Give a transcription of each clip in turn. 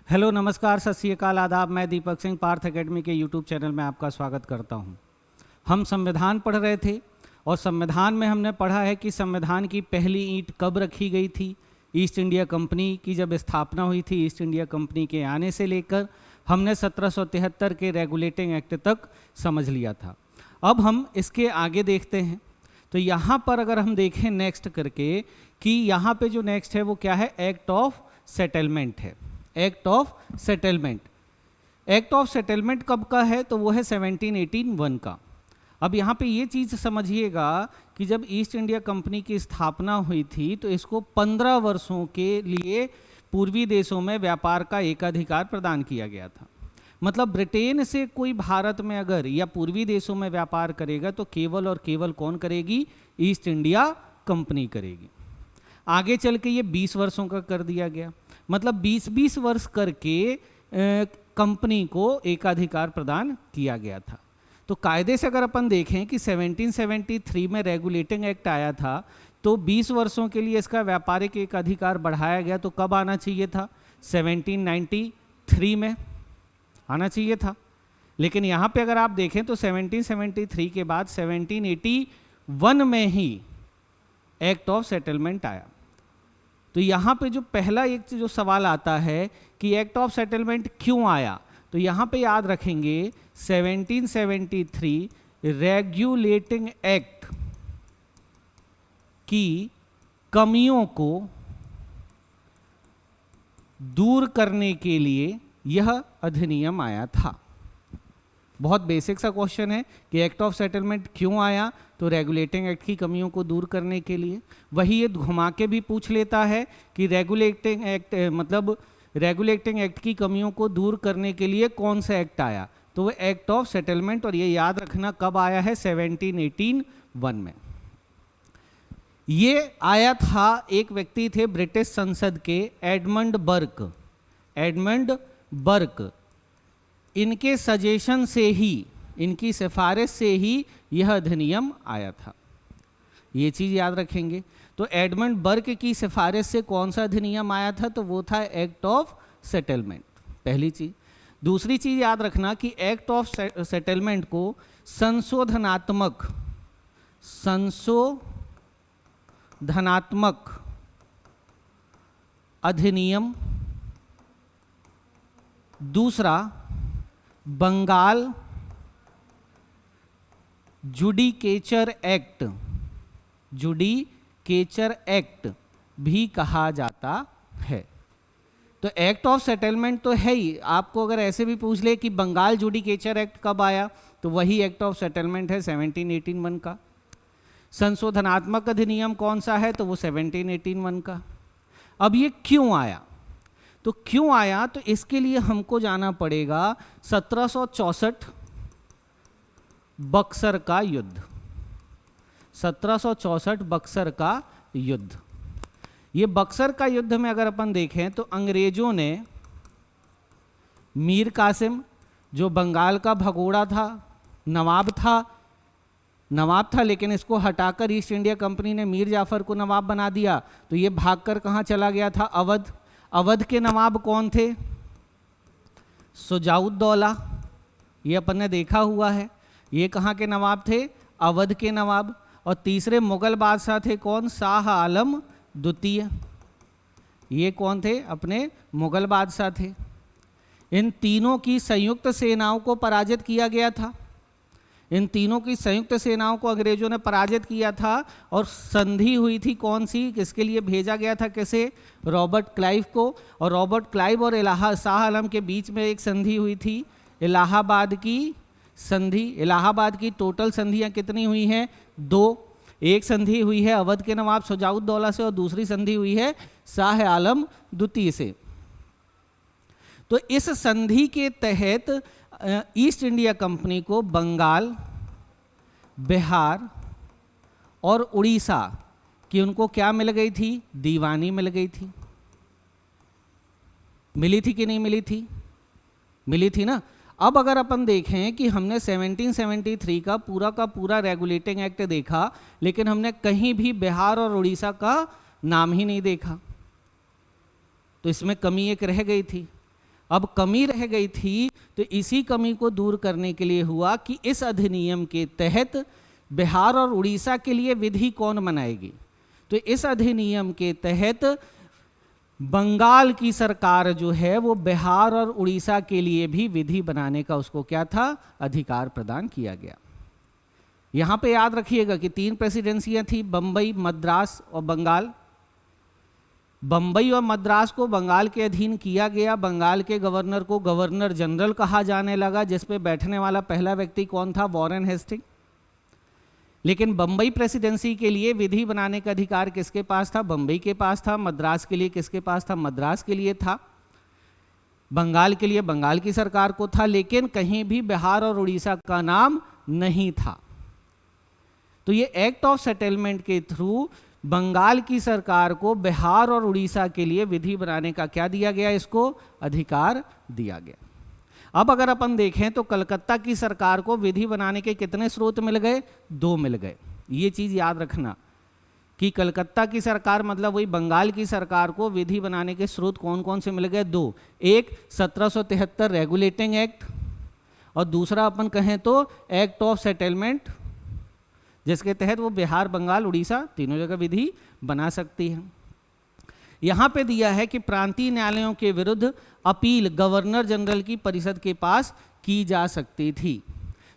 Hello, नमस्कार, सत श्री अकाल, आदाब। मैं दीपक सिंह पार्थ एकेडमी के यूट्यूब चैनल में आपका स्वागत करता हूं। हम संविधान पढ़ रहे थे और संविधान में हमने पढ़ा है कि संविधान की पहली ईंट कब रखी गई थी। ईस्ट इंडिया कंपनी की जब स्थापना हुई थी, ईस्ट इंडिया कंपनी के आने से लेकर हमने 1773 के रेगुलेटिंग एक्ट तक समझ लिया था। अब हम इसके आगे देखते हैं। तो यहाँ पर अगर हम देखें नेक्स्ट करके कि यहाँ पे जो नेक्स्ट है वो क्या है, एक्ट ऑफ सेटलमेंट है। Act of settlement, act of settlement कब का है तो वो है 1781 का। अब यहाँ पे ये चीज़ समझिएगा कि जब ईस्ट इंडिया कंपनी की स्थापना हुई थी तो इसको 15 वर्षों के लिए पूर्वी देशों में व्यापार का एकाधिकार प्रदान किया गया था। मतलब ब्रिटेन से कोई भारत में अगर या पूर्वी देशों में व्यापार करेगा तो केवल और केवल कौन करेगी, ईस्ट इंडिया कंपनी करेगी। आगे चल के ये 20 वर्षों का कर दिया गया, मतलब 20-20 वर्ष करके कंपनी को एकाधिकार प्रदान किया गया था। तो कायदे से अगर अपन देखें कि 1773 में रेगुलेटिंग एक्ट आया था तो 20 वर्षों के लिए इसका व्यापारिक एकाधिकार बढ़ाया गया। तो कब आना चाहिए था, 1793 में आना चाहिए था। लेकिन यहाँ पे अगर आप देखें तो 1773 के बाद 1781 में ही एक्ट ऑफ सेटलमेंट आया। तो यहाँ पे जो पहला एक जो सवाल आता है कि एक्ट ऑफ सेटलमेंट क्यों आया, तो यहाँ पे याद रखेंगे 1773 रेगुलेटिंग एक्ट की कमियों को दूर करने के लिए यह अधिनियम आया था। बहुत बेसिक सा क्वेश्चन है कि एक्ट ऑफ सेटलमेंट क्यों आया, तो रेगुलेटिंग एक्ट की कमियों को दूर करने के लिए। वही ये घुमा के भी पूछ लेता है कि रेगुलेटिंग एक्ट मतलब रेगुलेटिंग एक्ट की कमियों को दूर करने के लिए कौन सा एक्ट आया, तो वो एक्ट ऑफ सेटलमेंट। और ये याद रखना कब आया है, 1781 में। ये आया था, एक व्यक्ति थे ब्रिटिश संसद के, एडमंड बर्क। एडमंड बर्क, इनके सजेशन से ही, इनकी सिफारिश से ही यह अधिनियम आया था। ये चीज़ याद रखेंगे। तो एडमंड बर्क की सिफारिश से कौन सा अधिनियम आया था, तो वो था एक्ट ऑफ सेटलमेंट, पहली चीज़। दूसरी चीज़ याद रखना कि एक्ट ऑफ सेटलमेंट को संशोधनात्मक अधिनियम, दूसरा बंगाल जुडिकेचर एक्ट भी कहा जाता है। तो एक्ट ऑफ सेटलमेंट तो है ही। आपको अगर ऐसे भी पूछ ले कि बंगाल जुडिकेचर एक्ट कब आया, तो वही एक्ट ऑफ सेटलमेंट है 1781 का। संशोधनात्मक अधिनियम कौन सा है, तो वो 1781 का। अब ये क्यों आया, तो क्यों आया, तो इसके लिए हमको जाना पड़ेगा 1764 बक्सर का युद्ध। 1764 बक्सर का युद्ध। ये बक्सर का युद्ध में अगर अपन देखें तो अंग्रेजों ने मीर कासिम, जो बंगाल का भगोड़ा था, नवाब था, लेकिन इसको हटाकर ईस्ट इंडिया कंपनी ने मीर जाफर को नवाब बना दिया। तो ये भागकर कहाँ चला गया था, अवध। अवध के नवाब कौन थे, शुजाउद्दौला, ये अपन ने देखा हुआ है। ये कहाँ के नवाब थे, अवध के नवाब। और तीसरे मुगल बादशाह थे कौन, शाह आलम द्वितीय। ये कौन थे, अपने मुगल बादशाह थे। इन तीनों की संयुक्त सेनाओं को पराजित किया गया था। इन तीनों की संयुक्त सेनाओं को अंग्रेजों ने पराजित किया था। और संधि हुई थी कौन सी, किसके लिए भेजा गया था, किसे, रॉबर्ट क्लाइव को। और रॉबर्ट क्लाइव और शाह आलम के बीच में एक संधि हुई थी, इलाहाबाद की संधि। इलाहाबाद की टोटल संधियां कितनी हुई हैं, 2। एक संधि हुई है अवध के नवाब शुजाउद्दौला से और दूसरी संधि हुई है शाह आलम द्वितीय से। तो इस संधि के तहत ईस्ट इंडिया कंपनी को बंगाल, बिहार और उड़ीसा की उनको क्या मिल गई थी, दीवानी मिल गई थी। मिली थी कि नहीं मिली थी, मिली थी ना। अब अगर अपन देखें कि हमने 1773 का पूरा रेगुलेटिंग एक्ट देखा, लेकिन हमने कहीं भी बिहार और उड़ीसा का नाम ही नहीं देखा, तो इसमें कमी एक रह गई थी। अब कमी रह गई थी, तो इसी कमी को दूर करने के लिए हुआ कि इस अधिनियम के तहत बिहार और उड़ीसा के लिए विधि कौन बनाएगी। तो इस अधिनियम के तहत बंगाल की सरकार जो है वो बिहार और उड़ीसा के लिए भी विधि बनाने का उसको क्या था, अधिकार प्रदान किया गया। यहां पे याद रखिएगा कि 3 प्रेसिडेंसियां थी, बंबई, मद्रास और बंगाल। बंबई और मद्रास को बंगाल के अधीन किया गया। बंगाल के गवर्नर को गवर्नर जनरल कहा जाने लगा, जिस पे बैठने वाला पहला व्यक्ति कौन था, वॉरेन हेस्टिंग। लेकिन बंबई प्रेसिडेंसी के लिए विधि बनाने का अधिकार किसके पास था, बंबई के पास था। मद्रास के लिए किसके पास था, मद्रास के लिए था। बंगाल के लिए बंगाल की सरकार को था, लेकिन कहीं भी बिहार और उड़ीसा का नाम नहीं था। तो ये एक्ट ऑफ सेटलमेंट के थ्रू बंगाल की सरकार को बिहार और उड़ीसा के लिए विधि बनाने का क्या दिया गया, इसको अधिकार दिया गया। अब अगर अपन देखें तो कलकत्ता की सरकार को विधि बनाने के कितने स्रोत मिल गए, 2 मिल गए। ये चीज याद रखना कि कलकत्ता की सरकार मतलब वही बंगाल की सरकार को विधि बनाने के स्रोत कौन कौन से मिल गए, 2। एक 1773 रेगुलेटिंग एक्ट, और दूसरा अपन कहें तो एक्ट ऑफ सेटलमेंट, जिसके तहत वो बिहार, बंगाल, उड़ीसा तीनों जगह विधि बना सकती है। यहां पे दिया है कि प्रांतीय न्यायालयों के विरुद्ध अपील गवर्नर जनरल की परिषद के पास की जा सकती थी।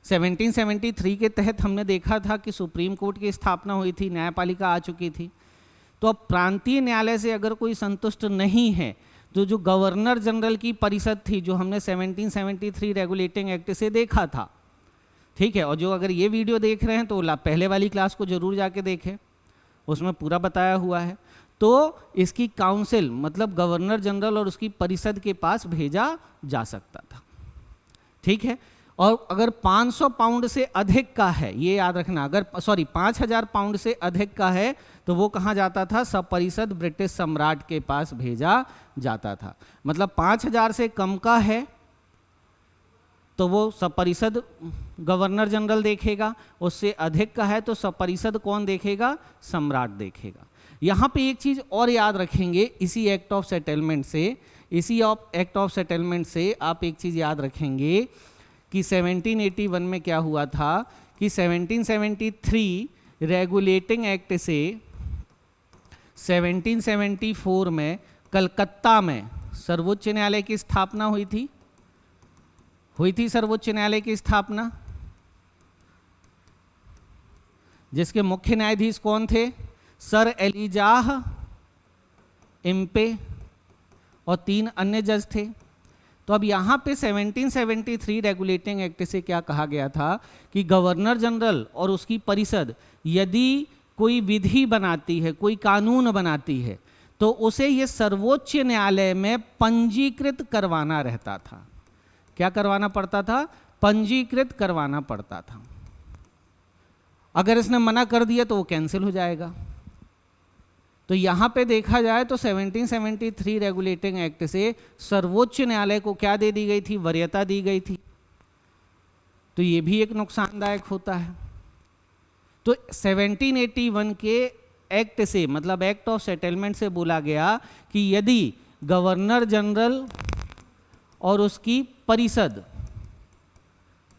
1773 के तहत हमने देखा था कि सुप्रीम कोर्ट की स्थापना हुई थी, न्यायपालिका आ चुकी थी। तो अब प्रांतीय न्यायालय से अगर कोई संतुष्ट नहीं है तो जो गवर्नर जनरल की परिषद थी, जो हमने 1773 रेगुलेटिंग एक्ट से देखा था, ठीक है, और जो अगर ये वीडियो देख रहे हैं तो पहले वाली क्लास को जरूर जाके देखें, उसमें पूरा बताया हुआ है। तो इसकी काउंसिल मतलब गवर्नर जनरल और उसकी परिषद के पास भेजा जा सकता था, ठीक है। और अगर 500 पाउंड से अधिक का है, ये याद रखना, अगर 5000 पाउंड से अधिक का है तो वो कहाँ जाता था, सपरिषद ब्रिटिश सम्राट के पास भेजा जाता था। मतलब 5000 से कम का है तो वो सपरिषद गवर्नर जनरल देखेगा, उससे अधिक का है तो सपरिषद कौन देखेगा, सम्राट देखेगा। यहाँ पे एक चीज और याद रखेंगे, इसी एक्ट ऑफ सेटलमेंट से आप एक चीज याद रखेंगे कि 1781 में क्या हुआ था कि 1773 रेगुलेटिंग एक्ट से 1774 में कलकत्ता में सर्वोच्च न्यायालय की स्थापना हुई थी सर्वोच्च न्यायालय की स्थापना, जिसके मुख्य न्यायाधीश कौन थे, सर एलिजाह इम्पे और 3 अन्य जज थे। तो अब यहाँ पे 1773 रेगुलेटिंग एक्ट से क्या कहा गया था कि गवर्नर जनरल और उसकी परिषद यदि कोई विधि बनाती है, कोई कानून बनाती है, तो उसे ये सर्वोच्च न्यायालय में पंजीकृत करवाना रहता था। क्या करवाना पड़ता था, पंजीकृत करवाना पड़ता था। अगर इसने मना कर दिया तो वो कैंसिल हो जाएगा। तो यहां पे देखा जाए तो 1773 रेगुलेटिंग एक्ट से सर्वोच्च न्यायालय को क्या दे दी गई थी, वरीयता दी गई थी। तो ये भी एक नुकसानदायक होता है। तो 1781 के एक्ट से मतलब एक्ट ऑफ सेटलमेंट से बोला गया कि यदि गवर्नर जनरल और उसकी परिषद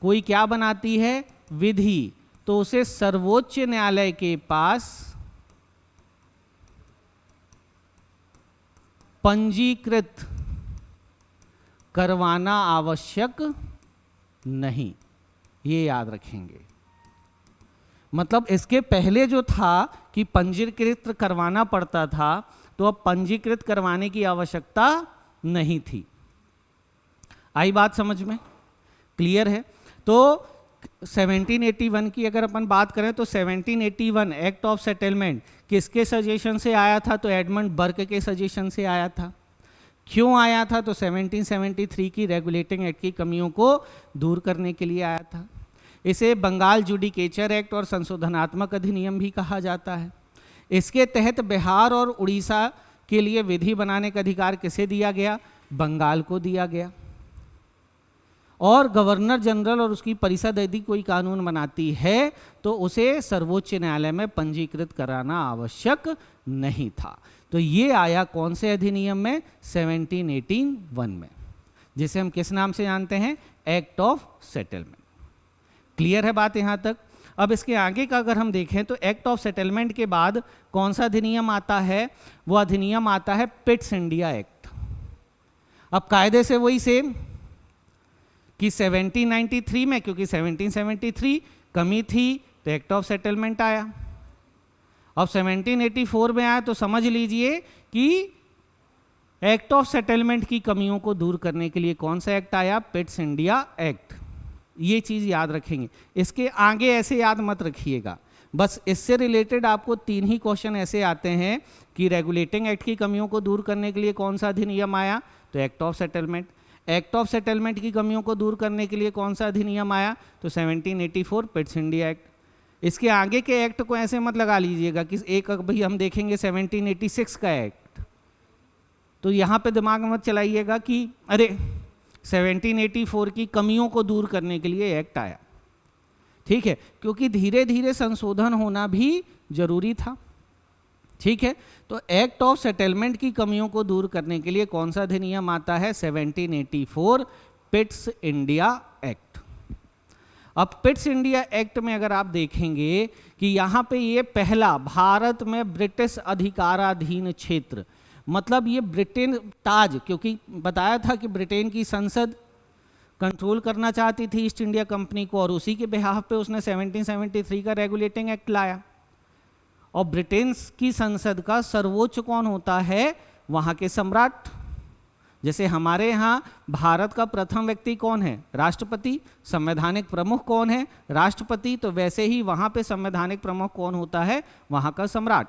कोई क्या बनाती है, विधि, तो उसे सर्वोच्च न्यायालय के पास पंजीकृत करवाना आवश्यक नहीं। ये याद रखेंगे। मतलब इसके पहले जो था कि पंजीकृत करवाना पड़ता था, तो अब पंजीकृत करवाने की आवश्यकता नहीं थी। आई बात समझ में, क्लियर है। तो 1781 की अगर अपन बात करें तो 1781 एक्ट ऑफ सेटलमेंट किसके सजेशन से आया था, तो एडमंड बर्क के सजेशन से आया था। क्यों आया था, तो 1773 की रेगुलेटिंग एक्ट की कमियों को दूर करने के लिए आया था। इसे बंगाल जुडिकेचर एक्ट और संशोधनात्मक अधिनियम भी कहा जाता है। इसके तहत बिहार और उड़ीसा के लिए विधि बनाने का अधिकार किसे दिया गया, बंगाल को दिया गया। और गवर्नर जनरल और उसकी परिषद यदि कोई कानून बनाती है तो उसे सर्वोच्च न्यायालय में पंजीकृत कराना आवश्यक नहीं था। तो ये आया कौन से अधिनियम में, 1781 में। जिसे हम किस नाम से जानते हैं, एक्ट ऑफ सेटलमेंट। क्लियर है बात यहाँ तक। अब इसके आगे का अगर हम देखें तो एक्ट ऑफ सेटलमेंट के बाद कौन सा अधिनियम आता है, वो अधिनियम आता है पिट्स इंडिया एक्ट। अब कायदे से वही सेम कि 1793 में, क्योंकि 1773 कमी थी तो एक्ट ऑफ सेटलमेंट आया। अब 1784 में आया तो समझ लीजिए कि एक्ट ऑफ सेटलमेंट की कमियों को दूर करने के लिए कौन सा एक्ट आया, पिट्स इंडिया एक्ट। ये चीज याद रखेंगे, इसके आगे ऐसे याद मत रखिएगा। बस इससे रिलेटेड आपको 3 ही क्वेश्चन ऐसे आते हैं कि रेगुलेटिंग एक्ट की कमियों को दूर करने के लिए कौन सा अधिनियम आया, तो act of settlement. Act of settlement की कमियों को दूर करने के लिए कौन सा अधिनियम आया, तो 1784 पिट्स इंडिया एक्ट। इसके आगे के एक्ट को ऐसे मत लगा लीजिएगा कि एक भाई हम देखेंगे 1786 का एक्ट, तो यहाँ पे दिमाग मत चलाइएगा कि अरे 1784 की कमियों को दूर करने के लिए एक्ट आया। ठीक है, क्योंकि धीरे धीरे संशोधन होना भी जरूरी था। ठीक है, तो एक्ट ऑफ सेटलमेंट की कमियों को दूर करने के लिए कौन सा अधिनियम आता है, 1784 पिट्स इंडिया एक्ट। अब पिट्स इंडिया एक्ट में अगर आप देखेंगे कि यहाँ पे ये पहला भारत में ब्रिटिश अधिकाराधीन क्षेत्र, मतलब ये ब्रिटेन ताज, क्योंकि बताया था कि ब्रिटेन की संसद कंट्रोल करना चाहती थी ईस्ट इंडिया कंपनी को, और उसी के बिहाफ पे उसने 1773 का रेगुलेटिंग एक्ट लाया। और ब्रिटेन की संसद का सर्वोच्च कौन होता है, वहाँ के सम्राट। जैसे हमारे यहाँ भारत का प्रथम व्यक्ति कौन है, राष्ट्रपति। संवैधानिक प्रमुख कौन है, राष्ट्रपति। तो वैसे ही वहाँ पे संवैधानिक प्रमुख कौन होता है, वहाँ का सम्राट।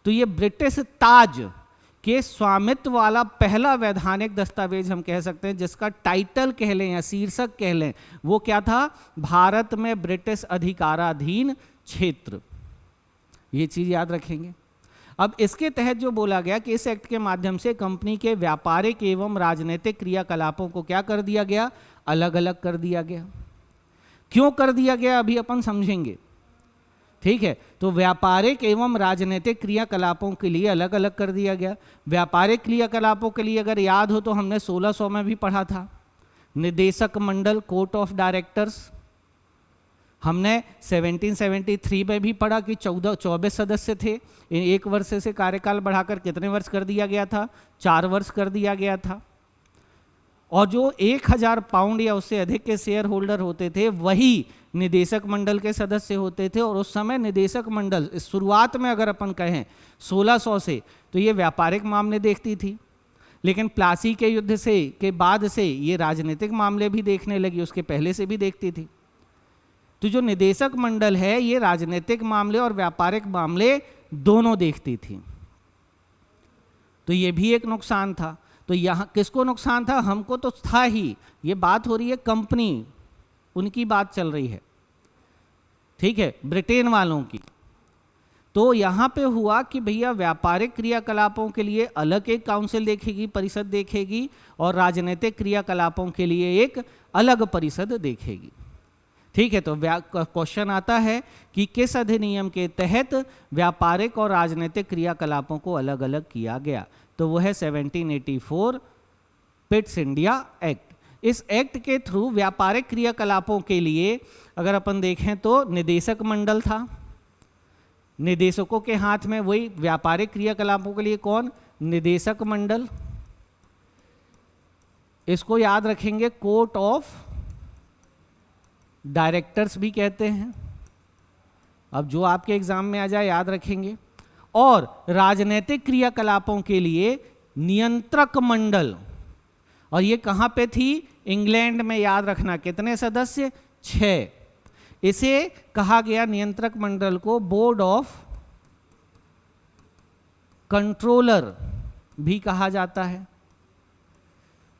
तो ये ब्रिटिश ताज के स्वामित्व वाला पहला वैधानिक दस्तावेज हम कह सकते हैं, जिसका टाइटल कह लें या शीर्षक कह लें, वो क्या था, भारत में ब्रिटिश अधिकाराधीन क्षेत्र। ये चीज याद रखेंगे। अब इसके तहत जो बोला गया कि इस एक्ट के माध्यम से कंपनी के व्यापारिक एवं राजनीतिक क्रियाकलापों को क्या कर दिया गया, अलग अलग कर दिया गया। क्यों कर दिया गया अभी अपन समझेंगे। ठीक है, तो व्यापारिक एवं राजनीतिक क्रियाकलापों के लिए अलग अलग कर दिया गया। व्यापारिक क्रियाकलापों के लिए अगर याद हो तो हमने 1600 में भी पढ़ा था, निदेशक मंडल, कोर्ट ऑफ डायरेक्टर्स। हमने 1773 में भी पढ़ा कि 24 सदस्य थे, 1 वर्ष से कार्यकाल बढ़ाकर कितने वर्ष कर दिया गया था, 4 वर्ष कर दिया गया था। और जो 1000 पाउंड या उससे अधिक के शेयर होल्डर होते थे वही निदेशक मंडल के सदस्य होते थे। और उस समय निदेशक मंडल शुरुआत में अगर अपन कहें 1600 से, तो ये व्यापारिक मामले देखती थी, लेकिन प्लासी के युद्ध से के बाद से ये राजनीतिक मामले भी देखने लगी, उसके पहले से भी देखती थी। तो जो निदेशक मंडल है ये राजनीतिक मामले और व्यापारिक मामले दोनों देखती थी। तो ये भी एक नुकसान था। तो यहाँ किसको नुकसान था, हमको तो था ही, ये बात हो रही है कंपनी, उनकी बात चल रही है। ठीक है, ब्रिटेन वालों की। तो यहाँ पे हुआ कि भैया व्यापारिक क्रियाकलापों के लिए अलग एक काउंसिल देखेगी, परिषद देखेगी, और राजनीतिक क्रियाकलापों के लिए एक अलग परिषद देखेगी। ठीक है, तो क्वेश्चन आता है कि किस अधिनियम के तहत व्यापारिक और राजनीतिक क्रियाकलापों को अलग अलग किया गया, तो वो है 1784 पिट्स इंडिया एक्ट। इस एक्ट के थ्रू व्यापारिक क्रियाकलापों के लिए अगर अपन देखें तो निदेशक मंडल था, निदेशकों के हाथ में वही व्यापारिक क्रियाकलापों के लिए कौन, निदेशक मंडल। इसको याद रखेंगे कोर्ट ऑफ डायरेक्टर्स भी कहते हैं। अब जो आपके एग्जाम में आ जाए याद रखेंगे। और राजनीतिक क्रियाकलापों के लिए नियंत्रक मंडल, और ये कहां पे थी, इंग्लैंड में। याद रखना कितने सदस्य, 6। इसे कहा गया नियंत्रक मंडल को बोर्ड ऑफ कंट्रोलर भी कहा जाता है।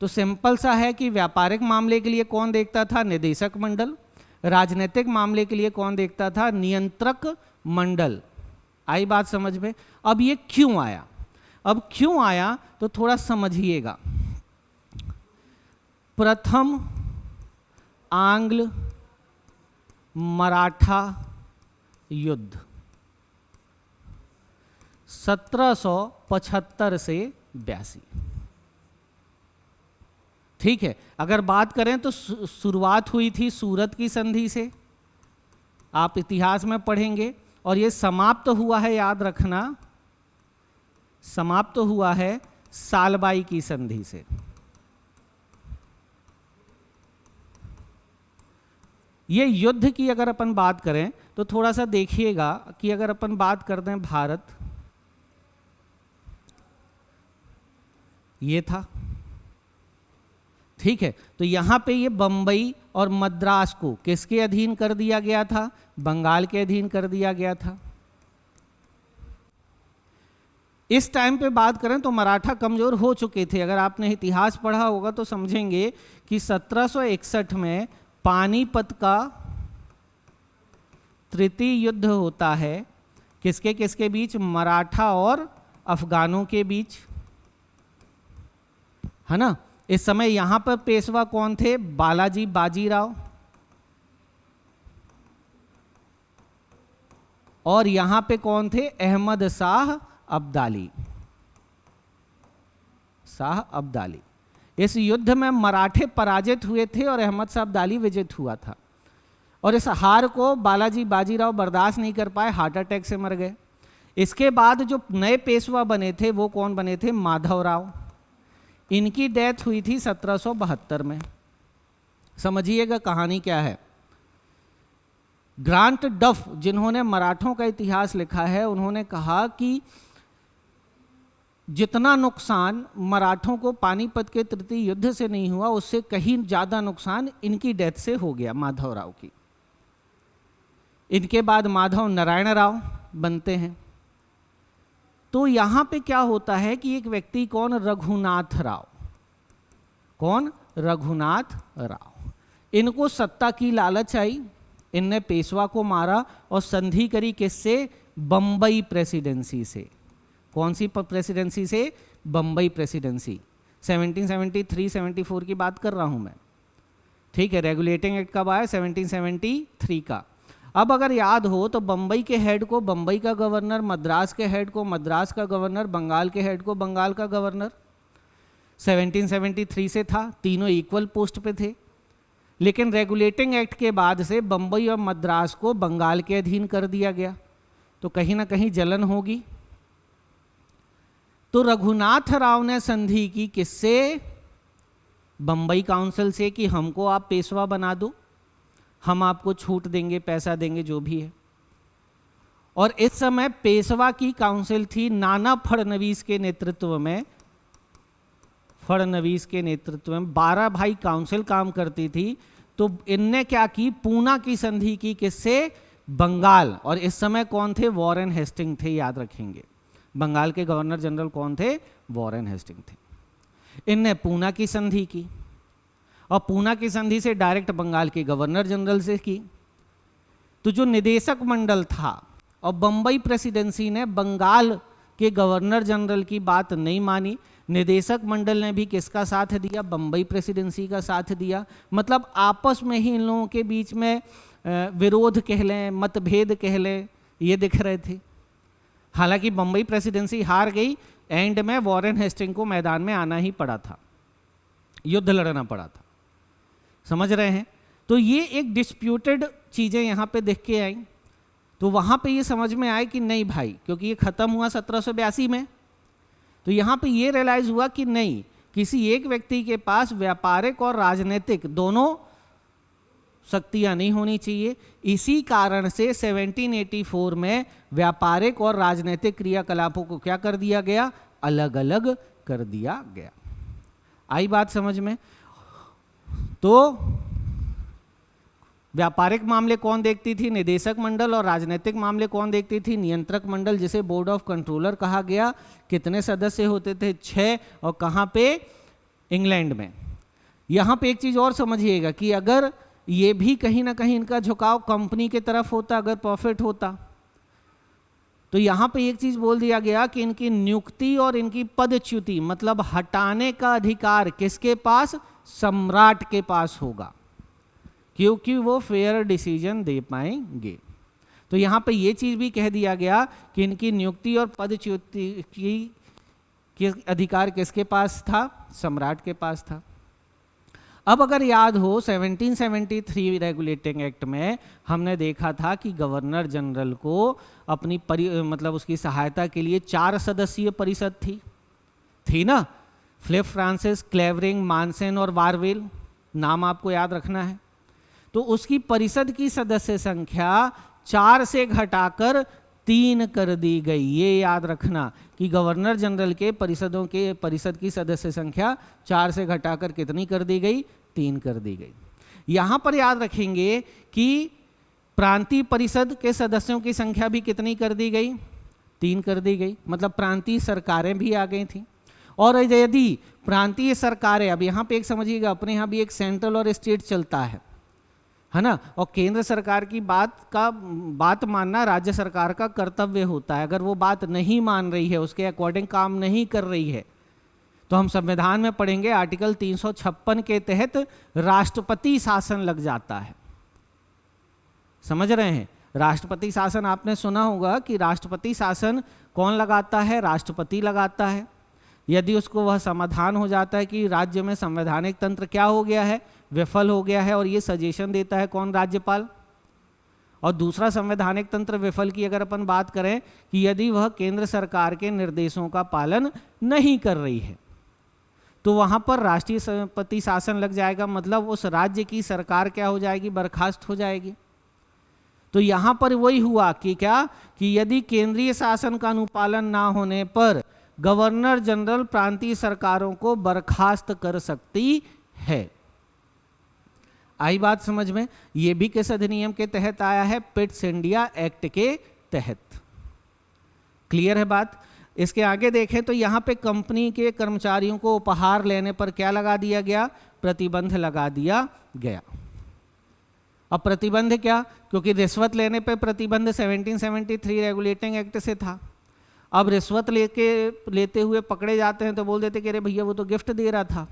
तो सिंपल सा है कि व्यापारिक मामले के लिए कौन देखता था, निदेशक मंडल। राजनीतिक मामले के लिए कौन देखता था, नियंत्रक मंडल। आई बात समझ में। अब ये क्यों आया, अब क्यों आया तो थोड़ा समझिएगा। प्रथम आंग्ल मराठा युद्ध 1775 से 82। ठीक है, अगर बात करें तो शुरुआत हुई थी सूरत की संधि से, आप इतिहास में पढ़ेंगे, और ये समाप्त हुआ है, याद रखना, समाप्त हुआ है सालबाई की संधि से। ये युद्ध की अगर अपन बात करें तो थोड़ा सा देखिएगा कि अगर अपन बात करते हैं भारत, ये था, ठीक है, तो यहां पे ये बंबई और मद्रास को किसके अधीन कर दिया गया था? बंगाल के अधीन कर दिया गया था। इस टाइम पे बात करें तो मराठा कमजोर हो चुके थे। अगर आपने इतिहास पढ़ा होगा तो समझेंगे कि 1761 में पानीपत का तृतीय युद्ध होता है, किसके किसके बीच? मराठा और अफगानों के बीच, है ना। इस समय यहां पर पेशवा कौन थे? बालाजी बाजीराव, और यहां पे कौन थे? अहमद शाह अब्दाली, शाह अब्दाली। इस युद्ध में मराठे पराजित हुए थे और अहमद शाह अब्दाली विजित हुआ था, और इस हार को बालाजी बाजीराव बर्दाश्त नहीं कर पाए, हार्ट अटैक से मर गए। इसके बाद जो नए पेशवा बने थे वो कौन बने थे? माधवराव। इनकी डेथ हुई थी 1772 में। समझिएगा कहानी क्या है। ग्रांट डफ, जिन्होंने मराठों का इतिहास लिखा है, उन्होंने कहा कि जितना नुकसान मराठों को पानीपत के तृतीय युद्ध से नहीं हुआ, उससे कहीं ज्यादा नुकसान इनकी डेथ से हो गया, माधवराव की। इनके बाद माधव नारायण राव बनते हैं। तो यहां पे क्या होता है कि एक व्यक्ति, कौन? रघुनाथ राव। कौन? रघुनाथ राव। इनको सत्ता की लालच आई, इनने पेशवा को मारा और संधि करी किससे? बंबई प्रेसिडेंसी से। कौन सी प्रेसिडेंसी से? बंबई प्रेसिडेंसी। 1773-74 की बात कर रहा हूं मैं, ठीक है। रेगुलेटिंग एक्ट कब आया? 1773 का। अब अगर याद हो तो बंबई के हेड को बंबई का गवर्नर, मद्रास के हेड को मद्रास का गवर्नर, बंगाल के हेड को बंगाल का गवर्नर 1773 से था। तीनों इक्वल पोस्ट पे थे। लेकिन रेगुलेटिंग एक्ट के बाद से बंबई और मद्रास को बंगाल के अधीन कर दिया गया, तो कहीं ना कहीं जलन होगी। तो रघुनाथ राव ने संधि की किससे? बंबई काउंसिल से, कि हमको आप पेशवा बना दो, हम आपको छूट देंगे, पैसा देंगे, जो भी है। और इस समय पेशवा की काउंसिल थी नाना फडणवीस के नेतृत्व में। फडणवीस के नेतृत्व में 12 भाई काउंसिल काम करती थी। तो इनने क्या की? पूना की संधि की किससे? बंगाल। और इस समय कौन थे? वॉरेन हेस्टिंग थे, याद रखेंगे। बंगाल के गवर्नर जनरल कौन थे? वॉरेन हेस्टिंग थे। इनने पूना की संधि की, और पूना की संधि से डायरेक्ट बंगाल के गवर्नर जनरल से की। तो जो निदेशक मंडल था, और बंबई प्रेसिडेंसी ने बंगाल के गवर्नर जनरल की बात नहीं मानी, निदेशक मंडल ने भी किसका साथ दिया? बंबई प्रेसिडेंसी का साथ दिया। मतलब आपस में ही इन लोगों के बीच में विरोध कह लें, मतभेद कह लें, ये दिख रहे थे। हालांकि बंबई प्रेसिडेंसी हार गई, एंड में वॉरेन हेस्टिंग को मैदान में आना ही पड़ा था, युद्ध लड़ना पड़ा था। समझ रहे हैं? तो ये एक डिस्प्यूटेड चीजें यहाँ पे देख के आई। तो वहां पे ये समझ में आए कि नहीं भाई, क्योंकि ये खत्म हुआ 1782 में, तो यहाँ पे ये रियलाइज हुआ कि नहीं, किसी एक व्यक्ति के पास व्यापारिक और राजनीतिक दोनों शक्तियां नहीं होनी चाहिए। इसी कारण से 1784 में व्यापारिक और राजनीतिक क्रियाकलापों को क्या कर दिया गया? अलग अलग कर दिया गया। आई बात समझ में? तो व्यापारिक मामले कौन देखती थी? निदेशक मंडल। और राजनीतिक मामले कौन देखती थी? नियंत्रक मंडल, जिसे बोर्ड ऑफ कंट्रोलर कहा गया। कितने सदस्य होते थे? 6। और कहां पे? इंग्लैंड में। यहां पे एक चीज और समझिएगा कि अगर ये भी कहीं ना कहीं इनका झुकाव कंपनी की तरफ होता, अगर प्रॉफिट होता, तो यहां पे एक चीज बोल दिया गया कि इनकी नियुक्ति और इनकी पदच्युति, मतलब हटाने का अधिकार किसके पास? सम्राट के पास होगा, क्योंकि वो फेयर डिसीजन दे पाएंगे। तो यहां पे ये चीज भी कह दिया गया कि इनकी नियुक्ति और पदच्युति की अधिकार किसके पास था? सम्राट के पास था। अब अगर याद हो 1773 रेगुलेटिंग एक्ट में हमने देखा था कि गवर्नर जनरल को अपनी मतलब उसकी सहायता के लिए 4 सदस्यीय परिषद थी ना, फिलिप फ्रांसिस, क्लेवरिंग, मानसेन और वारवेल, नाम आपको याद रखना है। तो उसकी परिषद की सदस्य संख्या 4 से घटाकर 3 कर दी गई। ये याद रखना कि गवर्नर जनरल के परिषद की सदस्य संख्या 4 से घटाकर कितनी कर दी गई? 3 कर दी गई। यहां पर याद रखेंगे कि प्रांतीय परिषद के सदस्यों की संख्या भी कितनी कर दी गई? 3 कर दी गई। मतलब प्रांतीय सरकारें भी आ गई थी। और यदि प्रांतीय सरकारें, अब यहाँ पे एक समझिएगा, अपने यहाँ भी एक सेंट्रल और स्टेट चलता है ना, और केंद्र सरकार की बात मानना राज्य सरकार का कर्तव्य होता है। अगर वो बात नहीं मान रही है, उसके अकॉर्डिंग काम नहीं कर रही है, तो हम संविधान में पढ़ेंगे आर्टिकल 356 के तहत राष्ट्रपति शासन लग जाता है। समझ रहे हैं? राष्ट्रपति शासन आपने सुना होगा कि राष्ट्रपति शासन कौन लगाता है? राष्ट्रपति लगाता है। यदि उसको वह समाधान हो जाता है कि राज्य में संवैधानिक तंत्र क्या हो गया है? विफल हो गया है, और ये सजेशन देता है कौन? राज्यपाल। और दूसरा संवैधानिक तंत्र विफल की अगर अपन बात करें कि यदि वह केंद्र सरकार के निर्देशों का पालन नहीं कर रही है, तो वहां पर राष्ट्रपति शासन लग जाएगा। मतलब उस राज्य की सरकार क्या हो जाएगी? बर्खास्त हो जाएगी। तो यहां पर वही हुआ कि क्या, कि यदि केंद्रीय शासन का अनुपालन ना होने पर गवर्नर जनरल प्रांतीय सरकारों को बर्खास्त कर सकती है। आई बात समझ में? यह भी किस अधिनियम के तहत आया है? पिट्स इंडिया एक्ट के तहत। क्लियर है बात? इसके आगे देखें तो यहां पे कंपनी के कर्मचारियों को उपहार लेने पर क्या लगा दिया गया? प्रतिबंध लगा दिया गया। अब प्रतिबंध क्या? क्योंकि रिश्वत लेने पे प्रतिबंध 1773 रेगुलेटिंग एक्ट से था। अब रिश्वत लेते हुए पकड़े जाते हैं तो बोल देते कि अरे भैया वो तो गिफ्ट दे रहा था।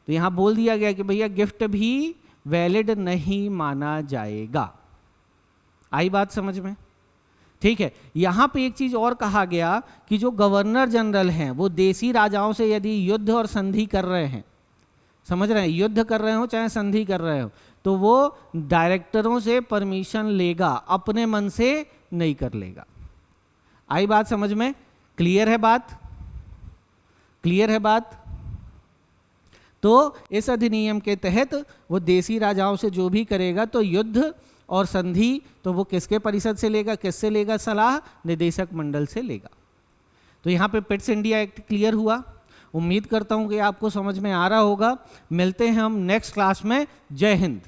तो यहां बोल दिया गया कि भैया गिफ्ट भी वैलिड नहीं माना जाएगा। आई बात समझ में? ठीक है। यहां पे एक चीज और कहा गया कि जो गवर्नर जनरल हैं वो देसी राजाओं से यदि युद्ध और संधि कर रहे हैं, समझ रहे हैं, युद्ध कर रहे हो चाहे संधि कर रहे हो, तो वो डायरेक्टरों से परमिशन लेगा, अपने मन से नहीं कर लेगा। आई बात समझ में? क्लियर है बात? क्लियर है बात? तो इस अधिनियम के तहत वो देसी राजाओं से जो भी करेगा तो युद्ध और संधि तो वो किसके परिषद से लेगा? किससे लेगा सलाह? निदेशक मंडल से लेगा। तो यहाँ पे पिट्स इंडिया एक्ट क्लियर हुआ। उम्मीद करता हूँ कि आपको समझ में आ रहा होगा। मिलते हैं हम नेक्स्ट क्लास में। जय हिंद।